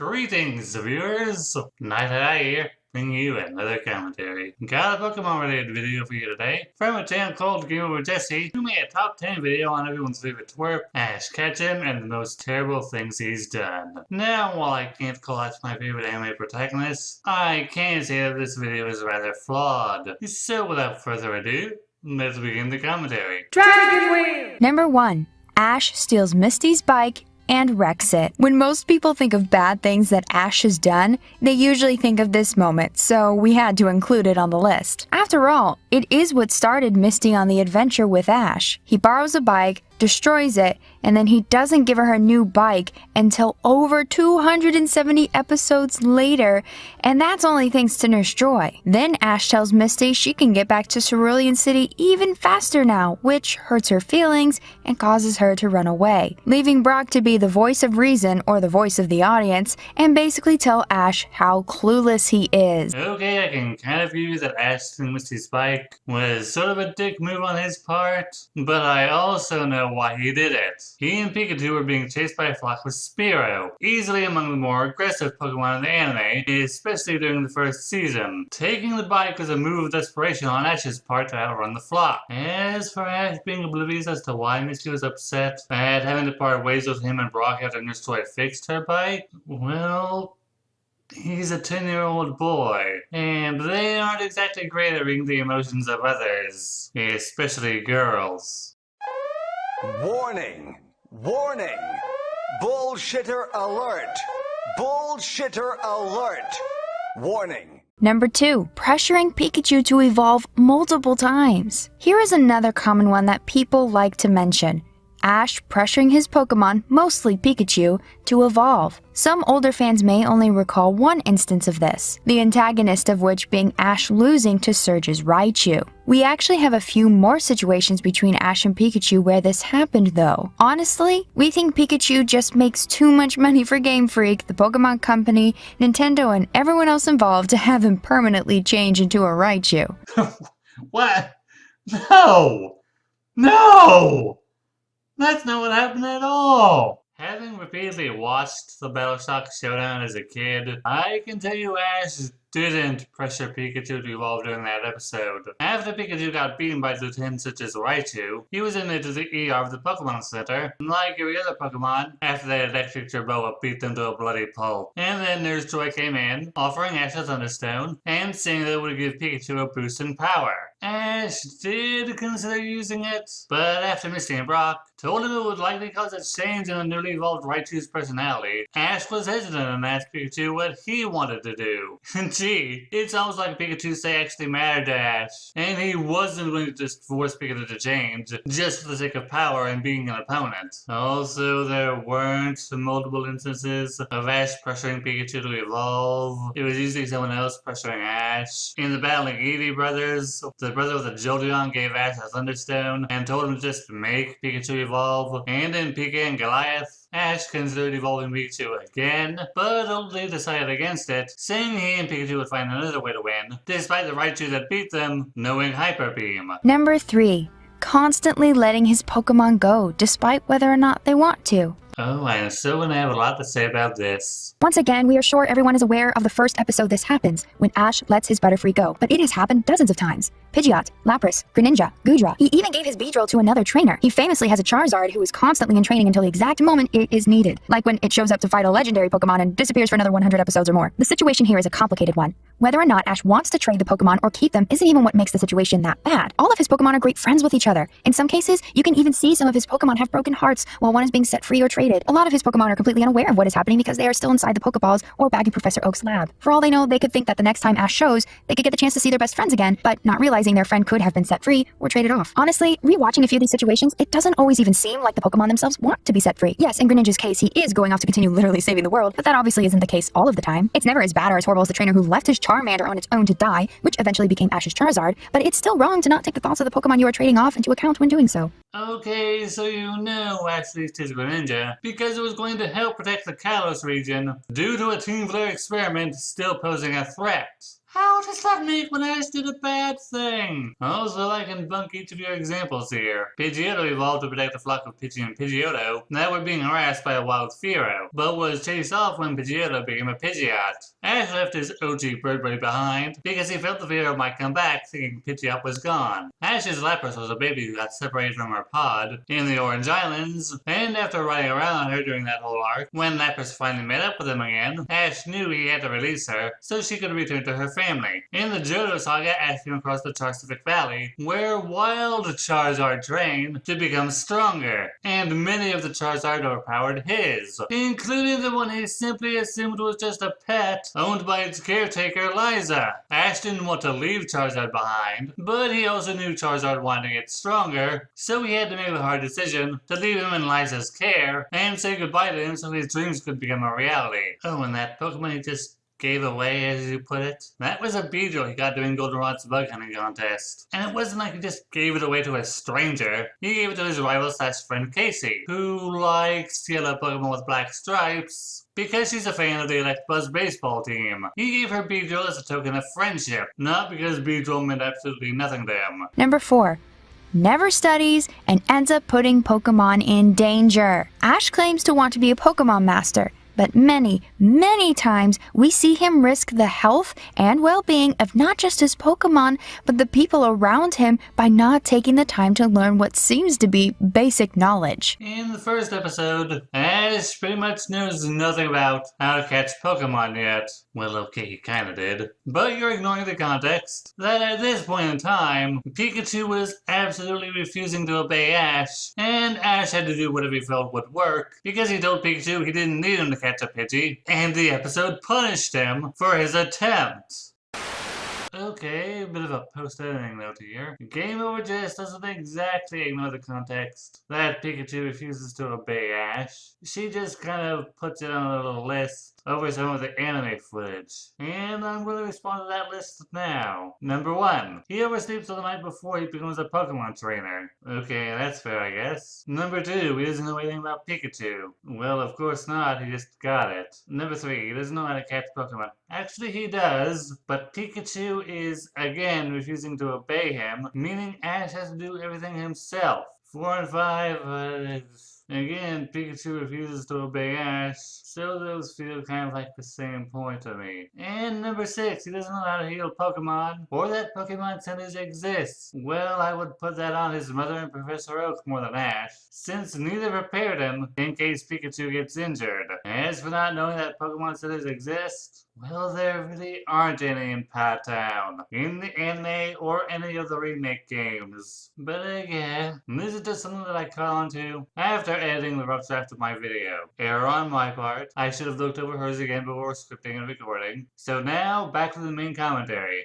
Greetings, viewers! Night here, bringing you another commentary. Got a Pokemon-related video for you today from a channel called GameOverJesse, who made a top 10 video on everyone's favorite twerp, Ash Ketchum, and the most terrible things he's done. Now, while I can't call Ash my favorite anime protagonist, I can say that this video is rather flawed. So without further ado, let's begin the commentary. Dragon Wheel! Number 1. Ash steals Misty's bike and wrecks it. When most people think of bad things that Ash has done, they usually think of this moment, so we had to include it on the list. After all, it is what started Misty on the adventure with Ash. He borrows a bike, destroys it, and then he doesn't give her a new bike until over 270 episodes later, and that's only thanks to Nurse Joy. Then Ash tells Misty she can get back to Cerulean City even faster now, which hurts her feelings and causes her to run away, leaving Brock to be the voice of reason or the voice of the audience and basically tell Ash how clueless he is. Okay, I can kind of view that Ash stealing Misty's bike was sort of a dick move on his part, but I also know why he did it. He and Pikachu were being chased by a flock with Spearow, easily among the more aggressive Pokemon in the anime, especially during the first season. Taking the bike was a move of desperation on Ash's part to outrun the flock. As for Ash being oblivious as to why Misty was upset at having to part ways with him and Brock after Nurse Joy fixed her bike, well, he's a 10-year-old boy, and they aren't exactly great at reading the emotions of others, especially girls. Warning! Warning! Bullshitter alert! Bullshitter alert! Warning! Number 2. Pressuring Pikachu to evolve multiple times. Here is another common one that people like to mention. Ash pressuring his Pokemon, mostly Pikachu, to evolve. Some older fans may only recall one instance of this, the antagonist of which being Ash losing to Surge's Raichu. We actually have a few more situations between Ash and Pikachu where this happened though. Honestly, we think Pikachu just makes too much money for Game Freak, the Pokemon Company, Nintendo, and everyone else involved to have him permanently change into a Raichu. What? No! No! That's not what happened at all! Having repeatedly watched the Battleshock Showdown as a kid, I can tell you Ash didn't pressure Pikachu to evolve during that episode. After Pikachu got beaten by lieutenants such as Raichu, he was admitted to the ER of the Pokemon Center, and like every other Pokemon, after that electric Turboa beat them to a bloody pulp. And then Nurse Joy came in, offering Ash a Thunderstone, and saying that it would give Pikachu a boost in power. Ash did consider using it, but after Misty and Brock told him it would likely cause a change in the newly evolved Raichu's personality, Ash was hesitant and asked Pikachu what he wanted to do. Gee, it's almost like Pikachu's say actually mattered to Ash, and he wasn't going to just force Pikachu to change, just for the sake of power and being an opponent. Also, there weren't multiple instances of Ash pressuring Pikachu to evolve. It was usually someone else pressuring Ash. In the battling Eevee brothers, the brother with the Jolteon gave Ash a Thunderstone and told him to just make Pikachu evolve. And in Pika and Goliath, Ash considered evolving Pikachu again, but ultimately decided against it, saying he and Pikachu would find another way to win, despite the Raichu that beat them knowing Hyper Beam. Number 3. Constantly letting his Pokemon go, despite whether or not they want to. Oh, I am so gonna have a lot to say about this. Once again, we are sure everyone is aware of the first episode this happens, when Ash lets his Butterfree go, but it has happened dozens of times. Pidgeot, Lapras, Greninja, Goodra. He even gave his Beedrill to another trainer. He famously has a Charizard who is constantly in training until the exact moment it is needed, like when it shows up to fight a legendary Pokemon and disappears for another 100 episodes or more. The situation here is a complicated one. Whether or not Ash wants to trade the Pokemon or keep them isn't even what makes the situation that bad. All of his Pokemon are great friends with each other. In some cases, you can even see some of his Pokemon have broken hearts while one is being set free or traded. A lot of his Pokemon are completely unaware of what is happening because they are still inside the Pokeballs or back in Professor Oak's lab. For all they know, they could think that the next time Ash shows, they could get the chance to see their best friends again, but not realizing their friend could have been set free or traded off. Honestly, rewatching a few of these situations, it doesn't always even seem like the Pokemon themselves want to be set free. Yes, in Greninja's case, he is going off to continue literally saving the world, but that obviously isn't the case all of the time. It's never as bad or as horrible as the trainer who left his Charmander on its own to die, which eventually became Ash's Charizard, but it's still wrong to not take the thoughts of the Pokemon you are trading off into account when doing so. Okay, so you know Ash released his Greninja because it was going to help protect the Kalos region due to a Team Flare experiment still posing a threat. How does that make when Ash did a bad thing? Also, I can bunk each of your examples here. Pidgeotto evolved to protect a flock of Pidgey and Pidgeotto that were being harassed by a wild Fearow, but was chased off when Pidgeotto became a Pidgeot. Ash left his OG bird buddy behind because he felt the Fearow might come back, thinking Pidgeot was gone. Ash's Lapras was a baby who got separated from her pod in the Orange Islands, and after riding around on her during that whole arc, when Lapras finally met up with him again, Ash knew he had to release her so she could return to her family. In the Johto saga, Ash came across the Charcific Valley, where wild Charizard trained to become stronger, and many of the Charizard overpowered his, including the one he simply assumed was just a pet owned by its caretaker, Liza. Ash didn't want to leave Charizard behind, but he also knew Charizard wanted to get stronger, so he had to make the hard decision to leave him in Liza's care and say goodbye to him so his dreams could become a reality. Oh, and that Pokemon he just gave away, as you put it? That was a Beedrill he got doing Goldenrod's bug hunting contest. And it wasn't like he just gave it away to a stranger. He gave it to his rival/friend Casey, who likes yellow Pokemon with black stripes because she's a fan of the Electabuzz baseball team. He gave her Beedrill as a token of friendship, not because Beedrill meant absolutely nothing to him. Number 4. Never studies and ends up putting Pokemon in danger. Ash claims to want to be a Pokemon master, but many, many times we see him risk the health and well-being of not just his Pokemon, but the people around him by not taking the time to learn what seems to be basic knowledge. In the first episode, Ash pretty much knows nothing about how to catch Pokemon yet. Well, okay, he kinda did. But you're ignoring the context that at this point in time, Pikachu was absolutely refusing to obey Ash, and Ash had to do whatever he felt would work, because he told Pikachu he didn't need him to catch a Pidgey, and the episode punished him for his attempt. Okay, a bit of a post-editing note here. GameOverJesse doesn't exactly ignore the context that Pikachu refuses to obey Ash. She just kind of puts it on a little list over some of the anime footage. And I'm going to respond to that list now. Number 1. He oversleeps the night before he becomes a Pokemon trainer. Okay, that's fair, I guess. Number 2. He doesn't know anything about Pikachu. Well, of course not, he just got it. Number 3. He doesn't know how to catch Pokemon. Actually, he does, but Pikachu is, again, refusing to obey him, meaning Ash has to do everything himself. 4 and 5, again, Pikachu refuses to obey Ash, so those feel kind of like the same point to me. And number 6, he doesn't know how to heal Pokemon, or that Pokemon centers exist. Well, I would put that on his mother and Professor Oak more than Ash, since neither prepared him in case Pikachu gets injured. As for not knowing that Pokemon centers exist, well, there really aren't any in Pat Town, in the anime or any of the remake games. But again, this is just something that I caught on to after editing the rough draft of my video. Error on my part. I should have looked over hers again before scripting and recording. So now, back to the main commentary.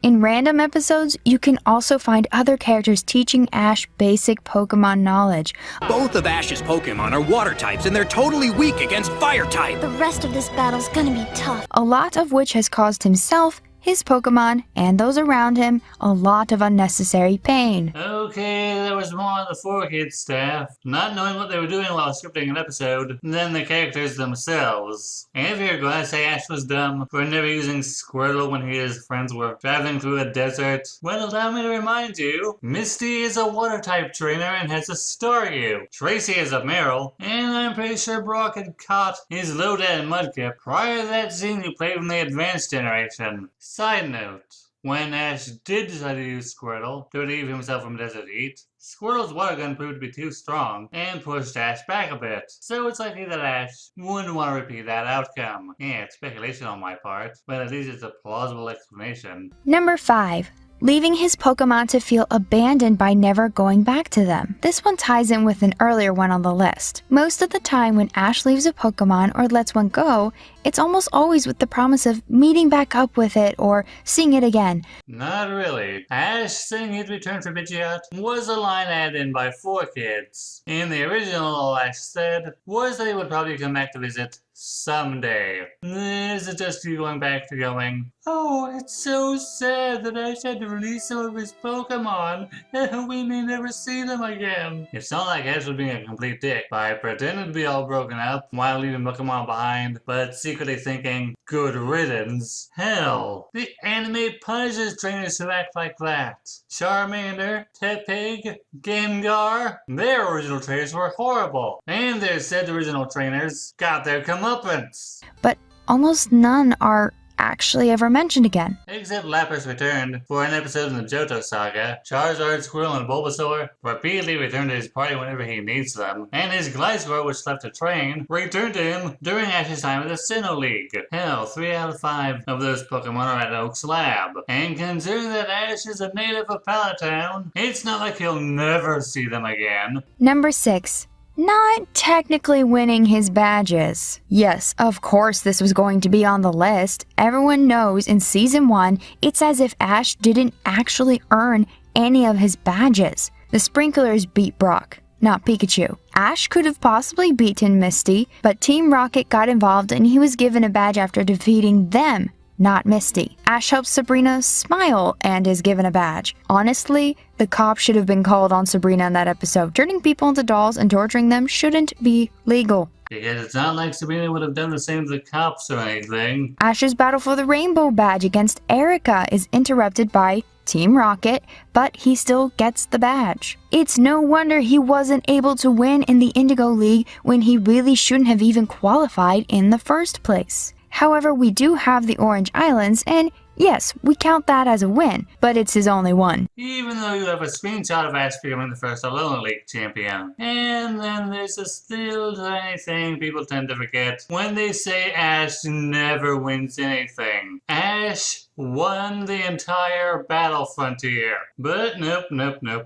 In random episodes, you can also find other characters teaching Ash basic Pokemon knowledge. Both of Ash's Pokemon are water types and they're totally weak against fire type. The rest of this battle's gonna be tough. A lot of which has caused himself, his Pokemon, and those around him a lot of unnecessary pain. Okay, there was more on the 4Kids staff, not knowing what they were doing while scripting an episode, than the characters themselves. And if you're going to say Ash was dumb for never using Squirtle when he and his friends were traveling through a desert, well, allow me to remind you, Misty is a water-type trainer and has a Staryu. Tracy is a Meryl, and I'm pretty sure Brock had caught his Lodad and Mudkip prior to that scene you played from the Advanced Generation. Side note, when Ash did decide to use Squirtle to relieve himself from desert heat, Squirtle's water gun proved to be too strong and pushed Ash back a bit. So it's likely that Ash wouldn't want to repeat that outcome. Yeah, it's speculation on my part, but at least it's a plausible explanation. Number 5. Leaving his Pokemon to feel abandoned by never going back to them. This one ties in with an earlier one on the list. Most of the time when Ash leaves a Pokemon or lets one go, it's almost always with the promise of meeting back up with it or seeing it again. Not really. Ash saying he'd return for Pidgeot was a line added in by 4Kids. In the original, all Ash said was that he would probably come back to visit someday. This is just you going back to going, oh, it's so sad that Ash had to release some of his Pokemon, and we may never see them again. It's not like Ash was being a complete dick by pretending to be all broken up while leaving Pokemon behind, but secretly secretly thinking, good riddance. Hell, the anime punishes trainers who act like that. Charmander, Tepig, Gengar, their original trainers were horrible. And their said original trainers got their comeuppance. But almost none are actually ever mentioned again. Except Lapras returned for an episode in the Johto saga. Charizard, Squirtle, and Bulbasaur repeatedly return to his party whenever he needs them. And his Gliscor, which left to train, returned to him during Ash's time at the Sinnoh League. Hell, 3 out of 5 of those Pokemon are at Oak's lab. And considering that Ash is a native of Palatown, it's not like he'll never see them again. Number 6. Not technically winning his badges. Yes, of course this was going to be on the list. Everyone knows in Season 1, it's as if Ash didn't actually earn any of his badges. The Sprinklers beat Brock, not Pikachu. Ash could have possibly beaten Misty, but Team Rocket got involved and he was given a badge after defeating them, not Misty. Ash helps Sabrina smile and is given a badge. Honestly, the cops should have been called on Sabrina in that episode. Turning people into dolls and torturing them shouldn't be legal. Because it's not like Sabrina would have done the same to the cops or anything. Ash's battle for the Rainbow Badge against Erica is interrupted by Team Rocket, but he still gets the badge. It's no wonder he wasn't able to win in the Indigo League when he really shouldn't have even qualified in the first place. However, we do have the Orange Islands, and yes, we count that as a win, but it's his only one. Even though you have a screenshot of Ash becoming the first Alolan League champion. And then there's a still tiny thing people tend to forget when they say Ash never wins anything. Ash won the entire Battle Frontier. But nope.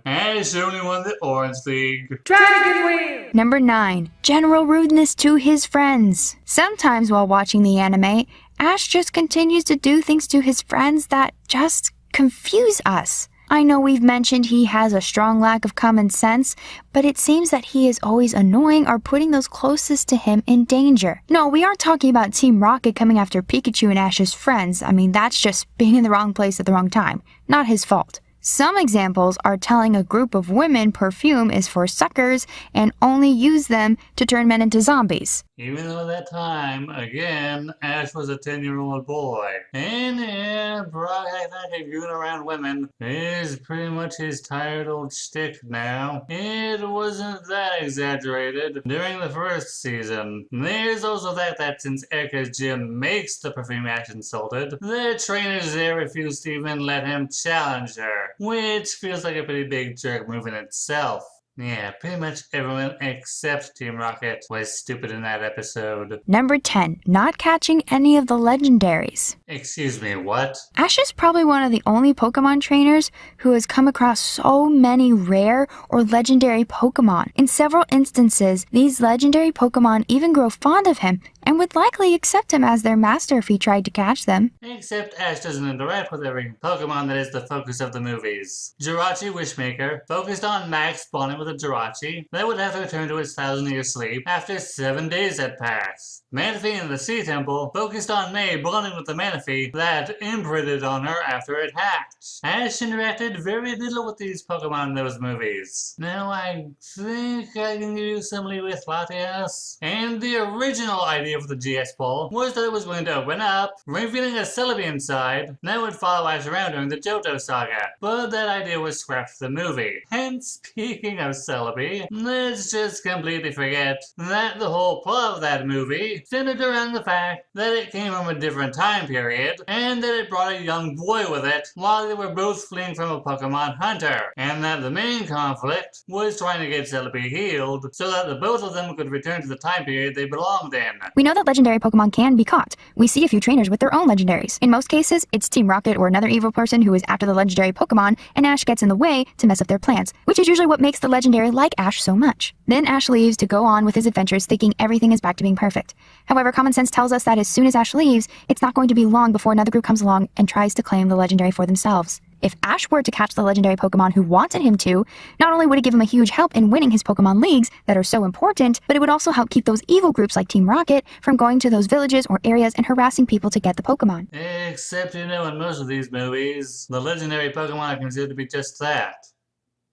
Ash only won the Orange League. Dragon Wheel! Number 9. General rudeness to his friends. Sometimes while watching the anime, Ash just continues to do things to his friends that just confuse us. I know we've mentioned he has a strong lack of common sense, but it seems that he is always annoying or putting those closest to him in danger. No, we aren't talking about Team Rocket coming after Pikachu and Ash's friends. I mean, that's just being in the wrong place at the wrong time. Not his fault. Some examples are telling a group of women perfume is for suckers and only use them to turn men into zombies. Even though at that time, again, Ash was a 10-year-old boy. And yeah, Brock acting like a goon around women is pretty much his tired old shtick now. It wasn't that exaggerated during the first season. There's also that since Erica's gym makes the perfume Ash insulted, the trainers there refuse to even let him challenge her. Which feels like a pretty big jerk move in itself. Yeah, pretty much everyone except Team Rocket was stupid in that episode. Number 10. Not catching any of the legendaries. Excuse me, what? Ash is probably one of the only Pokemon trainers who has come across so many rare or legendary Pokemon. In several instances, these legendary Pokemon even grow fond of him and would likely accept him as their master if he tried to catch them. Except Ash doesn't interact with every Pokemon that is the focus of the movies. Jirachi Wishmaker focused on Max spawning with a Jirachi that would have to return to its 1,000-year sleep after 7 days had passed. Manaphy in the Sea Temple focused on May bonding with the Manaphy that imprinted on her after it hatched. Ash interacted very little with these Pokemon in those movies. Now I think I can give you some leeway with Latias. And the original idea for the GS poll was that it was going to open up, revealing a Celebi inside that would follow Ash around during the Johto saga. But that idea was scrapped for the movie. And speaking of Celebi, let's just completely forget that the whole plot of that movie centered around the fact that it came from a different time period and that it brought a young boy with it while they were both fleeing from a Pokemon hunter, and that the main conflict was trying to get Celebi healed so that the both of them could return to the time period they belonged in. We know that legendary Pokemon can be caught. We see a few trainers with their own legendaries. In most cases, it's Team Rocket or another evil person who is after the legendary Pokemon, and Ash gets in the way to mess up their plans, which is usually what makes the legendary like Ash so much. Then Ash leaves to go on with his adventures thinking everything is back to being perfect. However, common sense tells us that as soon as Ash leaves, it's not going to be long before another group comes along and tries to claim the legendary for themselves. If Ash were to catch the legendary Pokemon who wanted him to, not only would it give him a huge help in winning his Pokemon leagues that are so important, but it would also help keep those evil groups like Team Rocket from going to those villages or areas and harassing people to get the Pokemon. Except, in most of these movies, the legendary Pokemon are considered to be just that.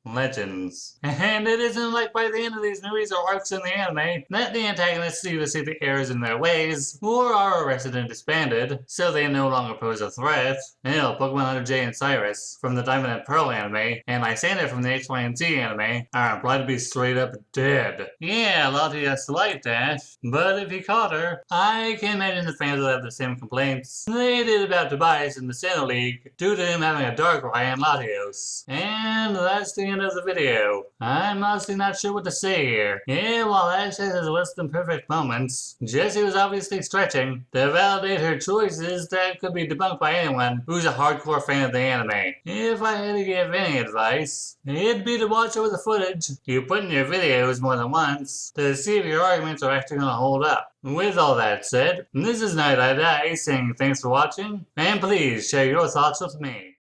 legends. And it isn't like by the end of these movies or arcs in the anime that the antagonists either see the errors in their ways or are arrested and disbanded, so they no longer pose a threat. Hell, Pokemon Hunter J and Cyrus from the Diamond and Pearl anime and Lysandre from the X, Y, and Z anime are implied to be straight up dead. Yeah, Lottie has the light dash, but if he caught her, I can imagine the fans will have the same complaints they did about Tobias in the Sinnoh League due to him having a Darkrai and Latios. And that's the end of the video. I'm honestly not sure what to say here. Yeah, while Ash has his less than perfect moments, Jessie was obviously stretching to validate her choices that could be debunked by anyone who's a hardcore fan of the anime. If I had to give any advice, it'd be to watch over the footage you put in your videos more than once to see if your arguments are actually gonna hold up. With all that said, this is Night I Die saying thanks for watching, and please share your thoughts with me.